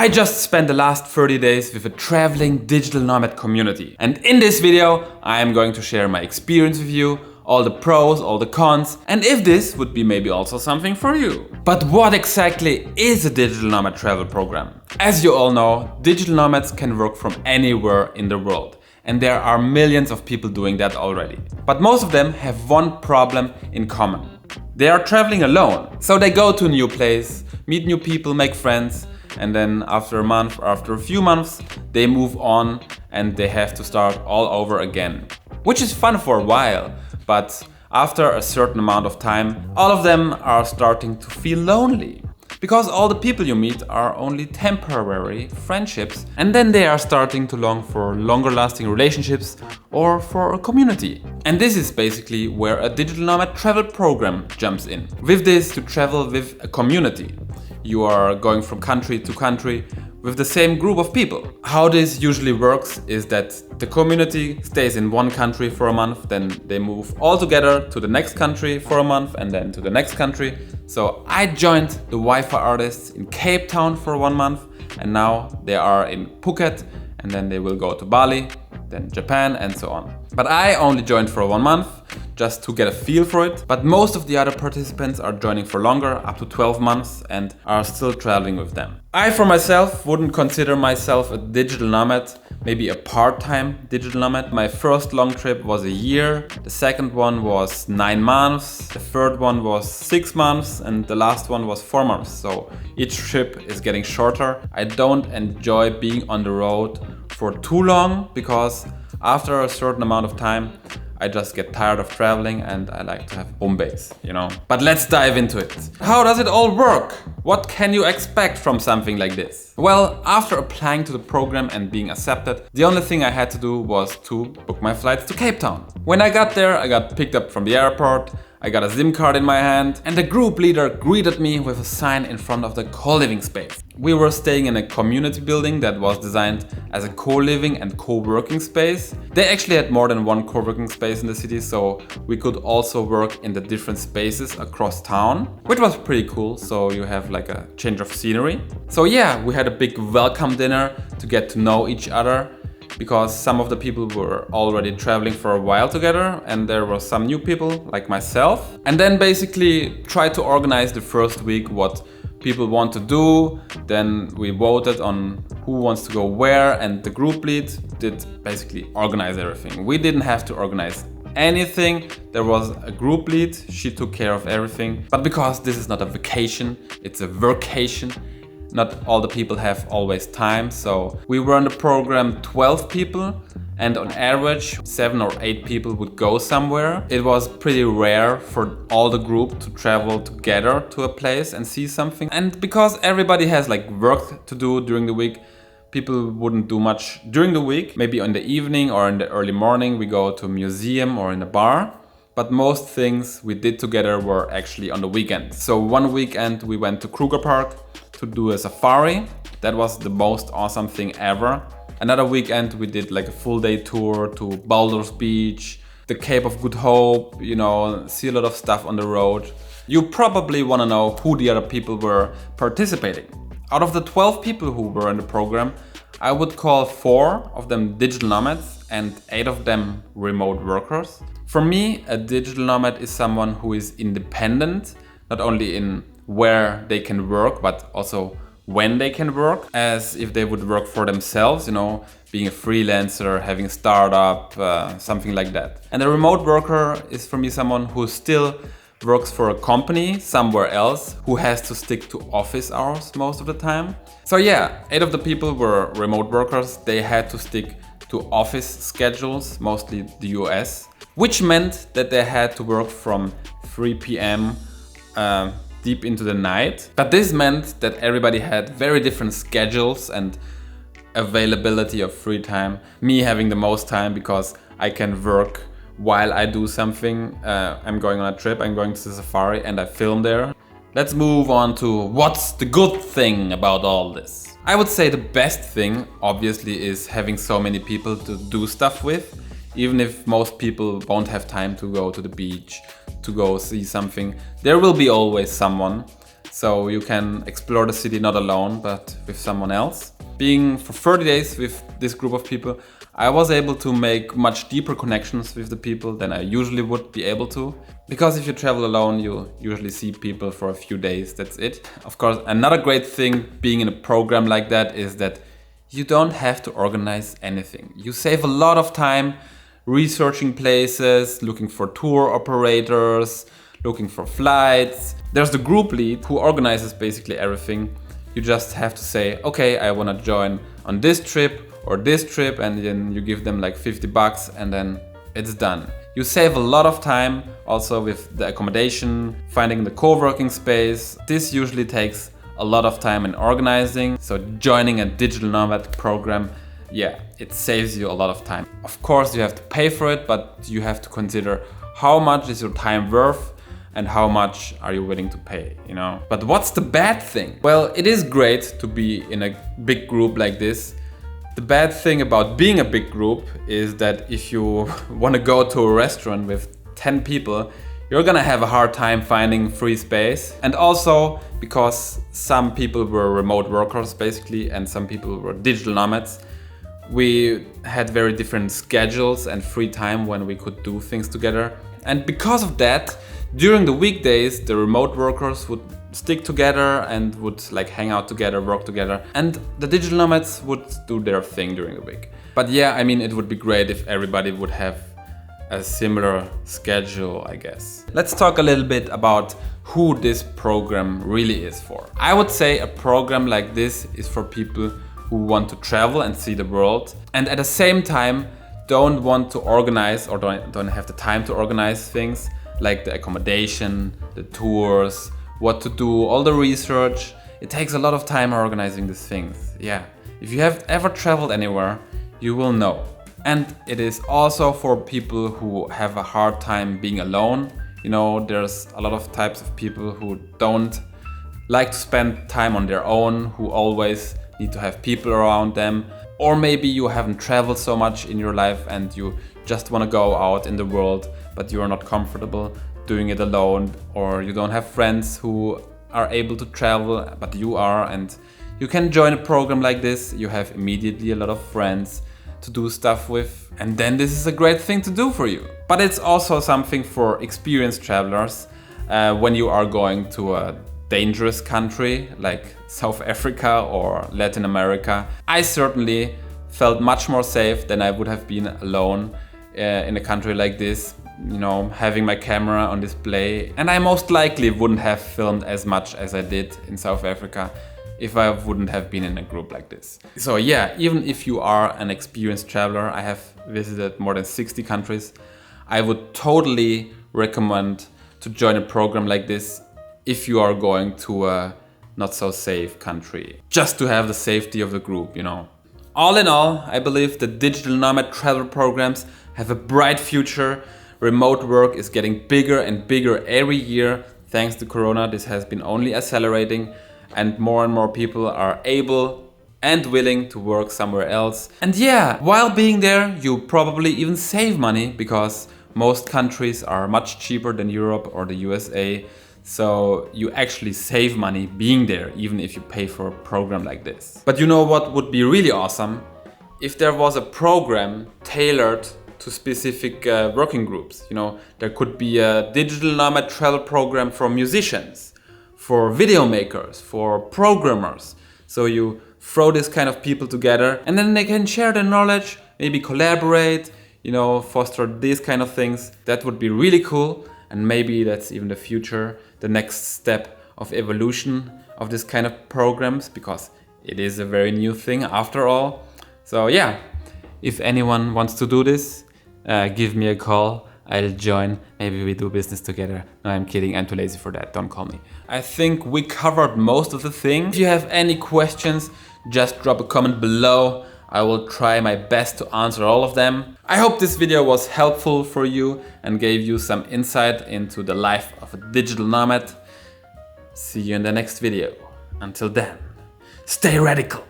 I just spent the last 30 days with a traveling digital nomad community. And in this video, I am going to share my experience with you, all the pros, all the cons, and if this would be maybe also something for you. But what exactly is a digital nomad travel program? As you all know, digital nomads can work from anywhere in the world. And there are millions of people doing that already. But most of them have one problem in common. They are traveling alone. So they go to a new place, meet new people, make friends, and then after a month or after a few months, they move on and they have to start all over again. Which is fun for a while, but after a certain amount of time, all of them are starting to feel lonely. Because all the people you meet are only temporary friendships, and then they are starting to long for longer lasting relationships or for a community. And this is basically where a digital nomad travel program jumps in. With this, to travel with a community. You are going from country to country with the same group of people. How this usually works is that the community stays in one country for a month, then they move all together to the next country for a month and then to the next country. So I joined the Wi-Fi artists in Cape Town for 1 month, and now they are in Phuket, and then they will go to Bali, then Japan, and so on. But I only joined for 1 month just to get a feel for it. But most of the other participants are joining for longer, up to 12 months, and are still traveling with them. I, for myself, wouldn't consider myself a digital nomad, maybe a part-time digital nomad. My first long trip was a year, the second one was 9 months, the third one was 6 months, and the last one was 4 months. So each trip is getting shorter. I don't enjoy being on the road for too long because after a certain amount of time, I just get tired of traveling and I like to have home base, you know. But let's dive into it. How does it all work? What can you expect from something like this? Well, after applying to the program and being accepted, the only thing I had to do was to book my flights to Cape Town. When I got there, I got picked up from the airport, I got a SIM card in my hand, and the group leader greeted me with a sign in front of the co-living space. We were staying in a community building that was designed as a co-living and co-working space. They actually had more than one co-working space in the city, so we could also work in the different spaces across town, which was pretty cool, so you have like a change of scenery. So yeah, we had a big welcome dinner to get to know each other, because some of the people were already traveling for a while together and there were some new people like myself. And then basically try to organize the first week what people want to do. Then we voted on who wants to go where, and the group lead did basically organize everything. We didn't have to organize anything. There was a group lead, she took care of everything. But because this is not a vacation, it's a workation, not all the people have always time, so we were in the program 12 people, and on average 7 or 8 people would go somewhere. It was pretty rare for all the group to travel together to a place and see something. And because everybody has like work to do during the week, people wouldn't do much during the week. Maybe in the evening or in the early morning we go to a museum or in a bar. But most things we did together were actually on the weekend. So one weekend we went to Kruger Park to do a safari. That was the most awesome thing ever. Another weekend we did like a full day tour to Boulders Beach, the Cape of Good Hope, you know, see a lot of stuff on the road. You probably want to know who the other people were participating. Out of the 12 people who were in the program, I would call 4 of them digital nomads and 8 of them remote workers. For me, a digital nomad is someone who is independent, not only in where they can work, but also when they can work, as if they would work for themselves, you know, being a freelancer, having a startup, something like that. And a remote worker is for me someone who still works for a company somewhere else, who has to stick to office hours most of the time. So yeah, 8 of the people were remote workers. They had to stick to office schedules, mostly the US, which meant that they had to work from 3 p.m. Deep into the night. But this meant that everybody had very different schedules and availability of free time. Me having the most time because I can work while I do something. I'm going on a trip, I'm going to the safari and I film there. Let's move on to what's the good thing about all this. I would say the best thing obviously is having so many people to do stuff with. Even if most people won't have time to go to the beach, to go see something, there will be always someone So you can explore the city not alone, but with someone else. Being for 30 days with this group of people, I was able to make much deeper connections with the people than I usually would be able to. Because if you travel alone, you usually see people for a few days, that's it. Of course, another great thing being in a program like that is that you don't have to organize anything. You save a lot of time researching places, looking for tour operators, looking for flights. There's the group lead who organizes basically everything. You just have to say, okay, I want to join on this trip or this trip, and then you give them like $50 and then it's done. You save a lot of time also with the accommodation, finding the co-working space. This usually takes a lot of time in organizing. So joining a digital nomad program, yeah, it saves you a lot of time. Of course, you have to pay for it, but you have to consider how much is your time worth and how much are you willing to pay, you know? But what's the bad thing? Well, it is great to be in a big group like this. The bad thing about being a big group is that if you want to go to a restaurant with 10 people, you're gonna have a hard time finding free space. And also because some people were remote workers basically and some people were digital nomads, we had very different schedules and free time when we could do things together. And because of that, during the weekdays, the remote workers would stick together and would like hang out together, work together, and the digital nomads would do their thing during the week. But yeah, I mean, it would be great if everybody would have a similar schedule, I guess. Let's talk a little bit about who this program really is for. I would say a program like this is for people who want to travel and see the world, and at the same time don't want to organize or don't have the time to organize things like the accommodation, the tours, what to do, all the research. It takes a lot of time organizing these things. Yeah, if you have ever traveled anywhere, you will know. And it is also for people who have a hard time being alone. You know, there's a lot of types of people who don't like to spend time on their own, who always need to have people around them. Or maybe you haven't traveled so much in your life and you just want to go out in the world, but you are not comfortable doing it alone, or you don't have friends who are able to travel, but you are, and you can join a program like this. You have immediately a lot of friends to do stuff with, and then this is a great thing to do for you. But it's also something for experienced travelers when you are going to a dangerous country like South Africa or Latin America. I certainly felt much more safe than I would have been alone in a country like this, you know, having my camera on display. And I most likely wouldn't have filmed as much as I did in South Africa if I wouldn't have been in a group like this. So yeah, even if you are an experienced traveler, I have visited more than 60 countries, I would totally recommend to join a program like this if you are going to a not so safe country, just to have the safety of the group, you know. All in all, I believe the digital nomad travel programs have a bright future. Remote work is getting bigger and bigger every year. Thanks to Corona, this has been only accelerating, and more people are able and willing to work somewhere else. And yeah, while being there, you probably even save money because most countries are much cheaper than Europe or the USA. So you actually save money being there, even if you pay for a program like this. But you know what would be really awesome? If there was a program tailored to specific working groups. You know, there could be a digital nomad travel program for musicians, for video makers, for programmers. So you throw this kind of people together and then they can share their knowledge, maybe collaborate, you know, foster these kind of things. That would be really cool. And maybe that's even the future, the next step of evolution of this kind of programs, because it is a very new thing after all. So yeah, if anyone wants to do this, give me a call. I'll join. Maybe we do business together. No, I'm kidding. I'm too lazy for that. Don't call me. I think we covered most of the things. If you have any questions, just drop a comment below. I will try my best to answer all of them. I hope this video was helpful for you and gave you some insight into the life of a digital nomad. See you in the next video. Until then, stay radical.